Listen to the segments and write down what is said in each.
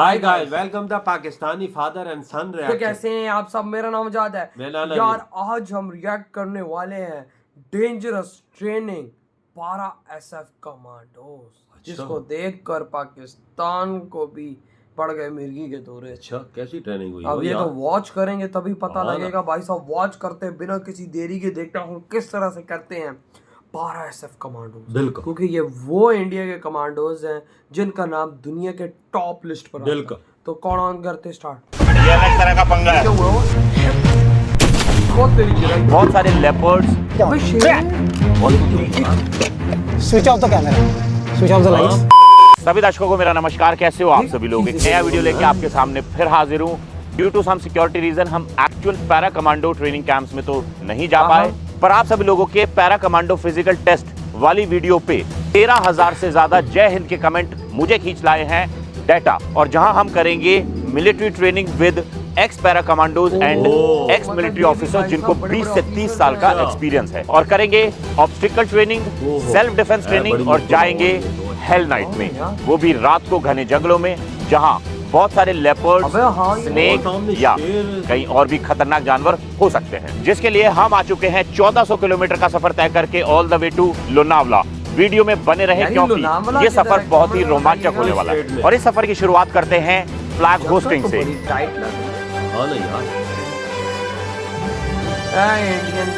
Hi guys, welcome the Pakistani father and son to reaction. कैसे हैं आप सब? मेरा नाम आजाद है यार। आज हम रिएक्ट करने वाले हैं डेंजरस ट्रेनिंग पारा एसएफ कमांडोज, जिसको देखकर पाकिस्तान को भी पड़ गए मिर्गी के दौरे। अच्छा, कैसी ट्रेनिंग हुई? अब ये तो वॉच करेंगे तभी पता लगेगा भाई साहब। वॉच करते बिना किसी देरी के देखता हूँ किस तरह से करते हैं पारा एसएफ कमांडोज। बिल्कुल, क्योंकि ये वो इंडिया के कमांडोज हैं जिनका नाम दुनिया के टॉप लिस्ट पर आता है। बिल्कुल। तो कौन ऑन करते स्टार्ट? ये अलग तरह का पंगा है। बहुत सारे leopards. Switch off the camera, switch off the lights. सभी दर्शकों को मेरा नमस्कार। कैसे हो आप सभी लोग? एक नया वीडियो लेके आपके सामने फिर हाजिर हूँ। Due to some security reason हम actual para commando training camps में तो नहीं जा पाए, पर आप सभी लोगों के पैरा कमांडो फिजिकल टेस्ट वाली वीडियो पे 13,000 से ज्यादा जय हिंद के कमेंट मुझे खींच लाए हैं डाटा, और जहां हम करेंगे military training with x para commandos and ex military officer जिनको 20 से 30 साल का एक्सपीरियंस है, और करेंगे obstacle training, self defence training, और जाएंगे हेल नाइट में, वो भी रात को घने जंगलों में जहां बहुत सारे लेपर्ड, स्नेक या कई और भी खतरनाक जानवर हो सकते हैं, जिसके लिए हम आ चुके हैं 1400 किलोमीटर का सफर तय करके all the way to Lonavala. Video में बने रहे क्योंकि ये सफर बहुत ही रोमांचक होने वाला है। और इस सफर की शुरुआत करते हैं फ्लैग होस्टिंग से। इंडियन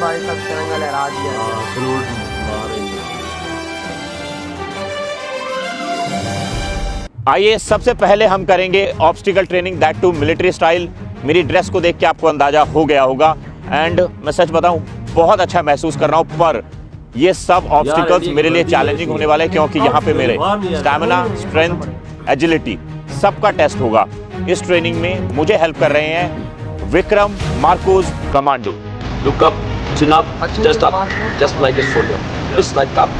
भाई सब तिरंगा लहरा दिया। आइए सबसे पहले हम करेंगे obstacle training, that too military style. मेरी ड्रेस को देख के आपको अंदाजा हो गया होगा, एंड मैं सच बताऊं बहुत अच्छा महसूस कर रहा हूं, पर ये सब ऑब्स्टिकल्स मेरे लिए चैलेंजिंग होने वाले हैं क्योंकि यहाँ पे मेरे स्टैमिना, स्ट्रेंथ, एजिलिटी सबका टेस्ट होगा। इस ट्रेनिंग में मुझे हेल्प कर रहे हैं Vikram Marcos commando. Look up, chin up, chest up, just like a soldier. Just like that.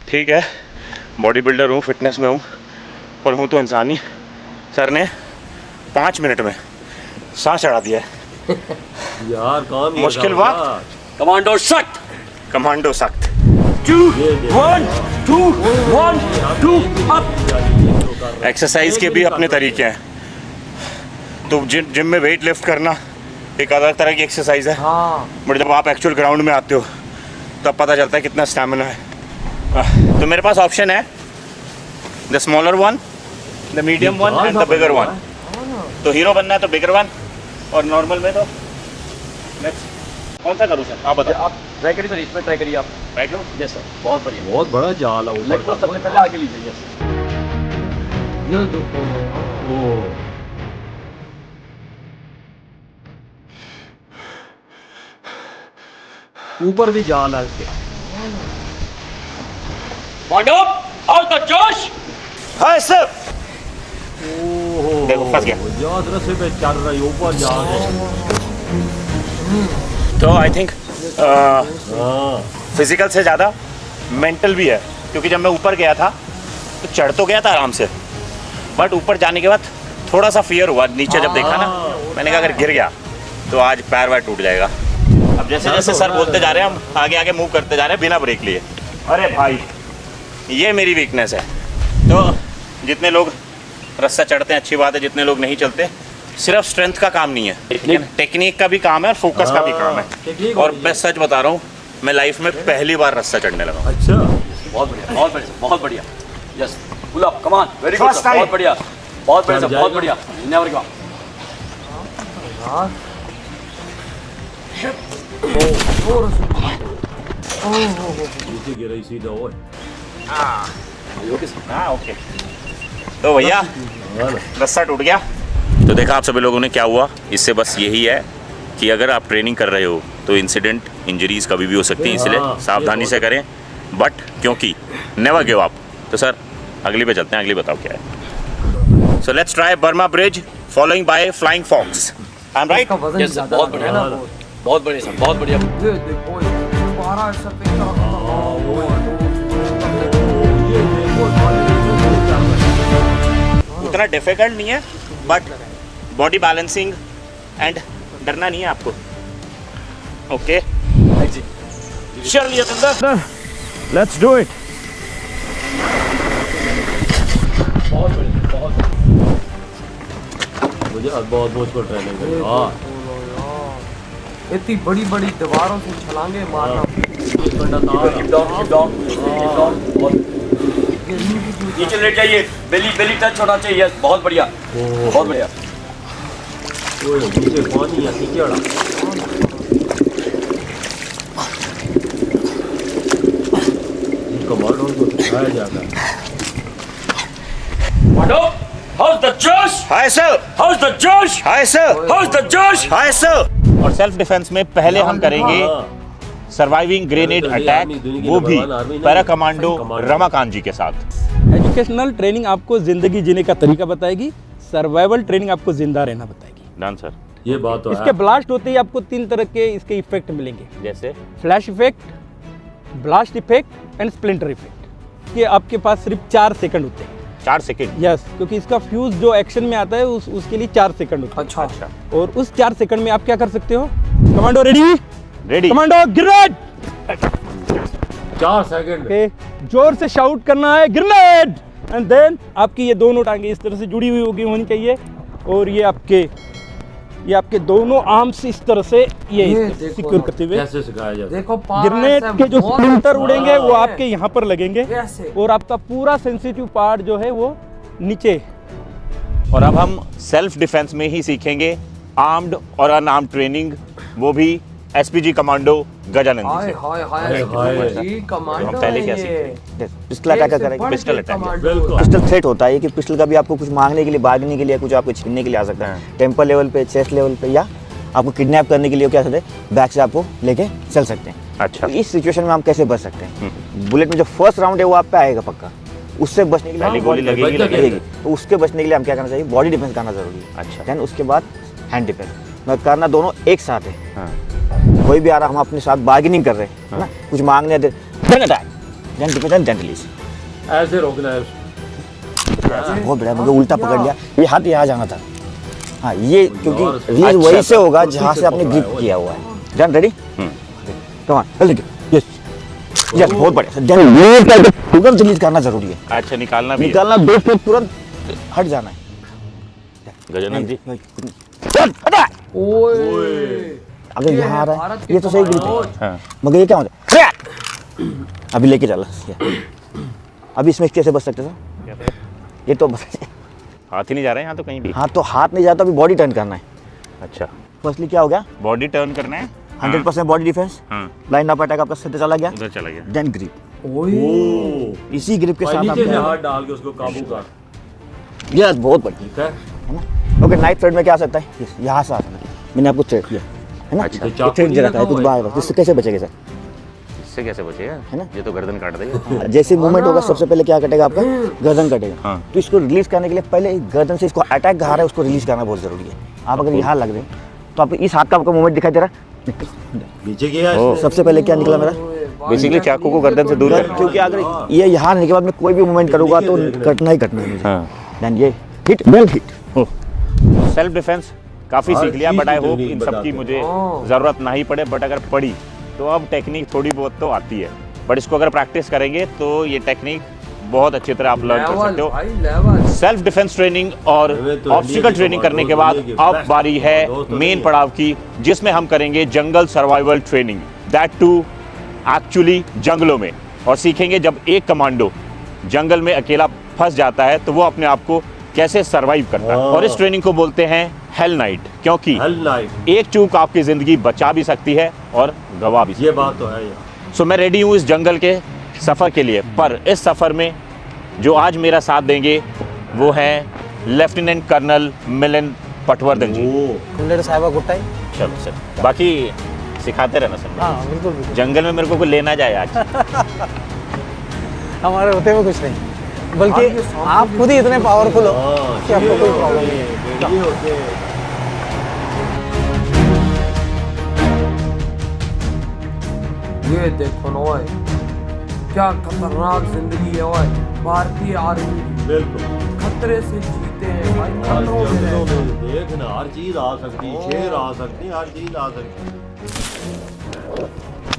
ठीक है, बॉडी बिल्डर हूँ, फिटनेस में हूँ, पर हूँ तो इंसान ही। सर ने 5 मिनट में सांस चढ़ा दिया है। यार काम मुश्किल वक्त, Commando shut. कमांडो सख्त। 2, 1, 2, 1, 2, up. एक्सरसाइज के भी अपने तरीके हैं। तो जिम में वेट लिफ्ट करना एक अलग तरह की एक्सरसाइज है, बट जब आप एक्चुअल ग्राउंड में आते हो तब पता चलता है कितना स्टैमिना है। तो मेरे पास ऑप्शन है the smaller one, the medium one and the bigger one. तो हीरो बनना है तो बिगर वन, और नॉर्मल में तो कौन सा करूँ सर? आप बताओ। आप ट्राई करिए सर, इसमें ट्राई करिए आप। राइट लो। यस सर, बहुत बढ़िया। बहुत बड़ा जाल है लेग को सबसे पहले आगे लीजिए। यस ऊपर भी जाल है इसके। Stand up, out the जोश। Hi sir. देखो फंस गया। याद रस्से पे चल रही ऊपर जाल है। तो आई थिंक फिजिकल से ज़्यादा मेंटल भी है, क्योंकि जब मैं ऊपर गया था तो चढ़ तो गया था आराम से, बट ऊपर जाने के बाद थोड़ा सा फियर हुआ। नीचे जब देखा ना, मैंने कहा अगर गिर गया तो आज पैर वैर टूट जाएगा। अब जैसे जैसे सर बोलते जा रहे हैं, हम आगे आगे मूव करते जा रहे हैं बिना ब्रेक लिए। अरे भाई, ये मेरी वीकनेस है। तो जितने लोग रस्सा चढ़ते हैं अच्छी बात है, जितने लोग नहीं चलते, सिर्फ स्ट्रेंथ का काम नहीं है, टेक्निक का भी काम है और फोकस का भी काम है। और मैं सच बता रहा हूँ, मैं लाइफ में पहली बार रस्सा चढ़ने लगा। अच्छा, बहुत बढ़िया, बहुत बढ़िया, बहुत बढ़िया। Yes, pull up, come on, very good First sir, time. बहुत बढ़िया, बहुत बढ़िया सर, बहुत बढ़िया। Never give up. नीचे गिर रही सीधा। ओए हाँ ओके। तो भैया रस्सा टूट गया। तो देखा आप सभी लोगों ने क्या हुआ। इससे बस यही है कि अगर आप ट्रेनिंग कर रहे हो तो इंसिडेंट, इंजरीज कभी भी हो सकती हैं, इसलिए सावधानी से करें, बट क्योंकि नेवर गिव अप। तो सर अगली पे चलते हैं। अगली बताओ क्या है। So let's try Burma bridge following by flying fox. I am right? Yes sir, बहुत बढ़िया ना, बहुत बढ़िया सर, बहुत बढ़िया। देखो पारा एसएफ ये देखो उतना डिफिकल्ट नहीं है, बट बॉडी बैलेंसिंग एंड डरना नहीं है आपको। ओके चलिए अंदर, लेट्स डू इट। मुझे बहुत मुझको ट्रेनिंग है। हाँ इतनी बड़ी बड़ी दीवारों से छलांगे मारना। नीचे लेट जाइए, बेली बेली टच होना चाहिए। बहुत बढ़िया, बहुत बढ़िया। ओए नीचे पानी है, नीचे आड़ा कमांडो को सिखाया जाता है। Mando, how's the Josh? Hi sir, How's the Josh? Hi sir, How's the Josh? Hi sir. और सेल्फ डिफेंस में पहले हम करेंगे सर्वाइविंग ग्रेनेड अटैक, वो भी पैरा कमांडो रमाकांत जी के साथ। एजुकेशनल ट्रेनिंग आपको जिंदगी जीने का तरीका बताएगी, सर्वाइवल ट्रेनिंग आपको जिंदा रहना बताएगी। Done sir. ये बात तो इसके ब्लास्ट होते ही आपको 3 तरह के इसके इफेक्ट मिलेंगे, जैसे flash effect, blast effect and splinter effect. ये आपके पास सिर्फ 4 सेकंड होते हैं। 4 सेकंड? यस, क्योंकि इसका फ्यूज जो एक्शन में आता है उसके लिए 4 सेकंड होता है। अच्छा। और उस 4 सेकंड में आप क्या कर सकते हो? Commando ready, ready, commando grenade. 4 second okay, जोर से शाउट करना है ग्रेनेड, एंड देन आपकी ये दोनों टांगे इस तरह से जुड़ी हुई होनी चाहिए, और ये आपके दोनों आर्म्स इस तरह से ये सिक्योर करते हुए। कैसे सिखाया जाता है? देखो ग्रेनेड के जो स्प्लिंटर उड़ेंगे वो हाँ। आपके यहाँ पर लगेंगे, कैसे? और आपका पूरा सेंसिटिव पार्ट जो है वो नीचे। और अब हम सेल्फ डिफेंस में ही सीखेंगे आर्म्ड और अनआर्म्ड ट्रेनिंग, वो भी एसपीजी कमांडो गजानंद जी हाय से। हाय हाय, हाय हाय। जी, कमांडो हम पहले है क्या ये। सीखे? पिस्टल अटैक करेंगे। पिस्टल अटैक, बिल्कुल। पिस्टल थ्रेट होता है कि पिस्टल का भी आपको कुछ मांगने के लिए, भागने के लिए, कुछ आपको छीनने के लिए आ सकता है। टेम्पल लेवल पे, चेस्ट लेवल पे, या आपको किडनैप करने के लिए क्या सकते हैं, बैक से आपको लेके चल सकते हैं। अच्छा। तो इस सिचुएशन में हम कैसे बच सकते हैं? बुलेट में जो फर्स्ट राउंड है वो आप पे आएगा पक्का, उससे बचने के लिए पहली गोली लगेगी, लगेगी, तो उसके बचने के लिए हम क्या करना चाहिए? बॉडी डिफेंस करना जरूरी है। अच्छा। देन उसके बाद हैंड डिफेंस, मैं करना दोनों एक साथ है। हाँ। कोई भी आ रहा, हम अपने साथ बार्गेनिंग कर रहे हैं, है ना, कुछ मांगने दे, then attack, then defence, then release. ऐसे रोकना है। बहुत बढ़िया, मुझे उल्टा पकड़ लिया, ये हाथ यहाँ जाना था। हाँ, ये क्योंकि रिलीज अच्छा वही से था, होगा कुर्सी जहाँ से से आपने पकड़ा है ग्रिप वो। किया हुआ है। Done, ready, come on, yes yes, बहुत बढ़िया। देन ये करके तुरंत रिलीज करना जरूरी है, अच्छा, निकालना भी है। निकालना 2 स्टेप, तुरंत हट जाना है। गजानंद जी, अटैक। ओए अगर ये यहाँ आ है रहा भारत है, के ये तो सही ग्रिप कमांडो। है, हाँ। मगर ये क्या होता है? अभी लेके चला। अभी इसमें कैसे बच सकते सर? ये तो हाथ ही नहीं जा रहे हैं यहाँ तो कहीं भी। हाँ, तो हाथ नहीं जाता, अभी बॉडी टर्न करना है। अच्छा, फर्स्टली क्या हो गया? बॉडी टर्न करना है। 100% बॉडी डिफेंस, हाँ, लाइन ऑफ अटैक आपका सीधे चला गया, उधर चला गया। Then grip. ओ इसी ग्रिप के साथ आप नीचे से क्या- हाथ डाल के उसको काबू कर। यस, बहुत बढ़िया, ठीक है। है ना। ओके, नाइट थ्रेड में क्या आ सकता है? यस, यहाँ से आ सकता है। मैंने आपको थ्रेड किया है ना, अच्छा। ये थ्रेड दे रखा है, कुछ बाहर, इससे कैसे बचेगा सर? इससे कैसे बचेगा? है ना? ये तो गर्दन काट देगा। जैसे मूवमेंट होगा, सबसे पहले क्या कटेगा आपका? गर्दन कटेगा। हाँ। तो इसको रिलीज करने के लिए पहले गर्दन से इसको अटैक आ रहा है, उसको रिलीज करना बहुत जरूरी है। आप अगर यहाँ लग रहे हैं तो आपको इस हाथ का आपको मूवमेंट दिखाई दे रहा है, नीचे किया ओ। है। सबसे पहले क्या निकला मेरा? बेसिकली चाकू को गर्दन से दूर करना। क्योंकि अगर ये यहाँ आने के बाद मैं कोई भी मूवमेंट करूंगा तो कटना ही कटना है मुझे। हाँ। देन ये hit, well hit. Self defence काफी हर सीख लिया, चीज बट आई की होप technique इन सब की बताते मुझे हैं। जरूरत नहीं पड़े, बट अगर पड़ी तो अब टेक्निक थोड़ी बहुत तो आती है, बट इसको अगर प्रैक्टिस करेंगे तो ये टेक्निक बहुत अच्छी तरह आप लर्न कर लेवल सकते हो। भाई लेवल। सेल्फ डिफेंस ट्रेनिंग और हमें तो ऑब्स्टिकल इंडिया की ट्रेनिंग करने के कमांडो बाद दुनिया की अब बेस्ट बारी है दोस्तों मेन की। पड़ाव की, जिसमें हम करेंगे jungle survival training, that too actually जंगलों में, और सीखेंगे जब एक कमांडो जंगल में अकेला फंस जाता है तो वो अपने आप को कैसे सर्वाइव करता है। और इस ट्रेनिंग को बोलते हैं हेल नाइट, क्योंकि हेल नाइट। एक चूक आपकी जिंदगी बचा भी सकती है और गवा भी सकती ये है। बात तो है यार। सो मैं रेडी हूँ इस जंगल के सफ़र के लिए, पर इस सफ़र में जो आज मेरा साथ देंगे वो हैं लेफ्टिनेंट कर्नल मिलिंद पटवर्धन जी। बुलेट साहिबा गुट्टा ही। चलो सर, बाकी सिखाते रहना सर। हाँ बिल्कुल बिल्कुल, जंगल में मेरे को कोई लेना जाए आज। हमारे होते हुए कुछ नहीं, हाँ, बल्कि ये सामने आप खुद ही इतने पावरफुल हो हाँ, कि आपको ये कोई प्रॉब्लम नहीं है। ये होते हैं। ये देखो ना ओए, क्या खतरनाक जिंदगी है ओए, भारतीय आर्मी की। बिल्कुल। खतरे से जीते हैं भाई, आज खतरों में जंगलों रहते हैं। में देखना हर चीज आ सकती है, शेर आ सकते हैं, हर चीज आ सकती है।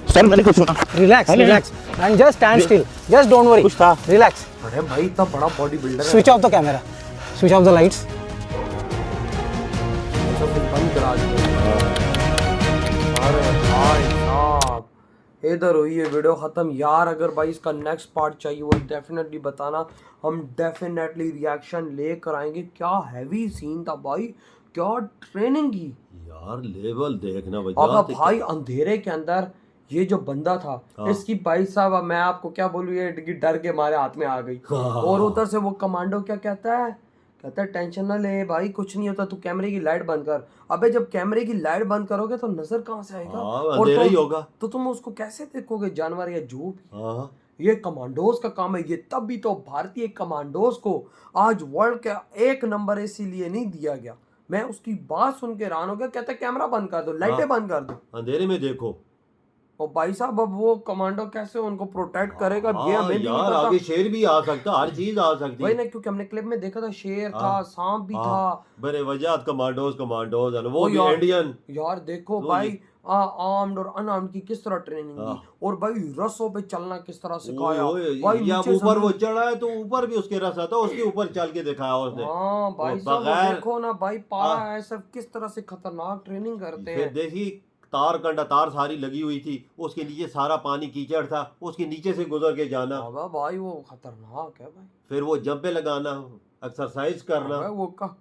सर मैंने कुछ सुना, relax relax and just stand still, just don't worry, कुछ था। रिलैक्स, अरे भाई इतना बड़ा बॉडी बिल्डर है, switch off the camera, switch off the lights. तो फिर बंद करा दिया। अरे भाई साहब इधर हुई है वीडियो खत्म यार। अगर भाई इसका नेक्स्ट पार्ट चाहिए वो डेफिनेटली बताना, हम डेफिनेटली रिएक्शन लेकर आएंगे। क्या हैवी सीन था भाई, क्या ट्रेनिंग की यार लेवल देखना अब वजह भाई। अंधेरे के अंदर ये जो बंदा था, इसकी भाई साहब अब मैं आपको क्या बोलूँ, ये डर के मारे हाथ में आ गई। और उधर से वो कमांडो क्या कहता है, कहता है टेंशन ना ले भाई, कुछ नहीं होता, तू कैमरे की लाइट बंद कर। अबे जब कैमरे की लाइट बंद करोगे तो नजर कहाँ से आएगा, और अंधेरा ही होगा, तो तुम उसको कैसे देखोगे, जानवर या जो भी। हाँ ये कमांडोज का काम है ये, तब भी तो भारतीय कमांडोज को आज वर्ल्ड का 1 नंबर इसीलिए नहीं दिया गया। मैं उसकी बात सुन के हैरान हो गया, कहता है कैमरा बंद कर दो, लाइटें बंद कर दो, अंधेरे में देखो। और भाई साहब अब वो कमांडो कैसे उनको प्रोटेक्ट करेगा, ये हमें भी नहीं यार पता। आगे शेर भी आ सकता, हर चीज आ सकती वही है। ना, क्योंकि हमने क्लिप में देखा था शेर था, सांप भी था। बड़े वजात कमांडोज कमांडोज है ना, वो भी यार- इंडियन। यार देखो तो भाई आर्म्ड और अनआर्म्ड की किस तरह ट्रेनिंग दी, और भाई रसों पे चलना किस तरह सिखाया भाई। या नीचे ऊपर से- वो चढ़ा है तो ऊपर भी उसके रस आता, उसके ऊपर चल के दिखाया उसने। हाँ भाई वो साहब वो बगैर- देखो ना भाई, पारा ऐसा किस तरह से खतरनाक ट्रेनिंग करते फिर हैं। देखी तार कंडा तार सारी लगी हुई थी, उसके नीचे सारा पानी कीचड़ था, उसके नीचे से गुजर के जाना, अबे भाई वो खतरनाक है भाई। फिर वो जंपे लगाना, एक्सरसाइज करना। अबे वो का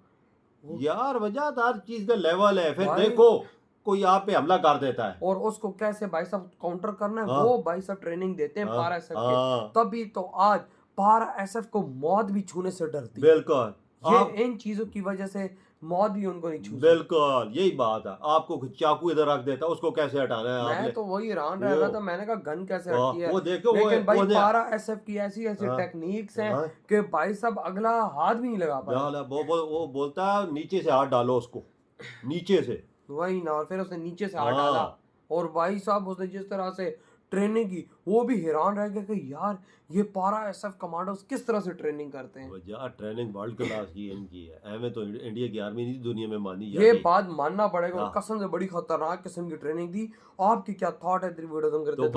यार वजह हर चीज का लेवल है। फिर भाई- देखो कोई आप पे हमला कर देता है, और उसको कैसे भाई साहब काउंटर करना है, हाँ। वो भाई साहब ट्रेनिंग देते हैं हाँ, पारा एसएफ हाँ। के। तभी तो आज पारा एसएफ को मौत भी छूने से डरती है। बिल्कुल ये आप इन चीजों की वजह से मौत भी उनको नहीं छू सकती। बिल्कुल यही बात है। आपको चाकू इधर रख देता, उसको कैसे हटाना है मैं आपने? तो वही हैरान रह रहा था, मैंने कहा गन कैसे हाँ, हटती है। वो देखो, वो- लेकिन भाई वो दे- पारा एसएफ की ऐसी ऐसी हाँ, टेक्निक्स हैं हाँ। कि भाई साहब अगला हाथ भी नहीं लगा पाया। यार, वो बोलता है नीचे से हाथ डालो उसको, नीचे से। वही ना, और फिर उसने नीचे से हाथ हाँ। डाला, और भाई साहब उसने जिस तरह से ट्रेनिंग की, वो भी हैरान रह गया कि यार ये पारा एसएफ कमांडोज किस तरह से ट्रेनिंग करते हैं। वजह ट्रेनिंग वर्ल्ड क्लास की इनकी है, एवं तो इंडिया की आर्मी नहीं दुनिया में मानी ये जाती। बात मानना पड़ेगा, और हाँ। कसम से बड़ी खतरनाक किस्म की ट्रेनिंग दी। आपकी क्या थॉट है वीडियो तुम करते तो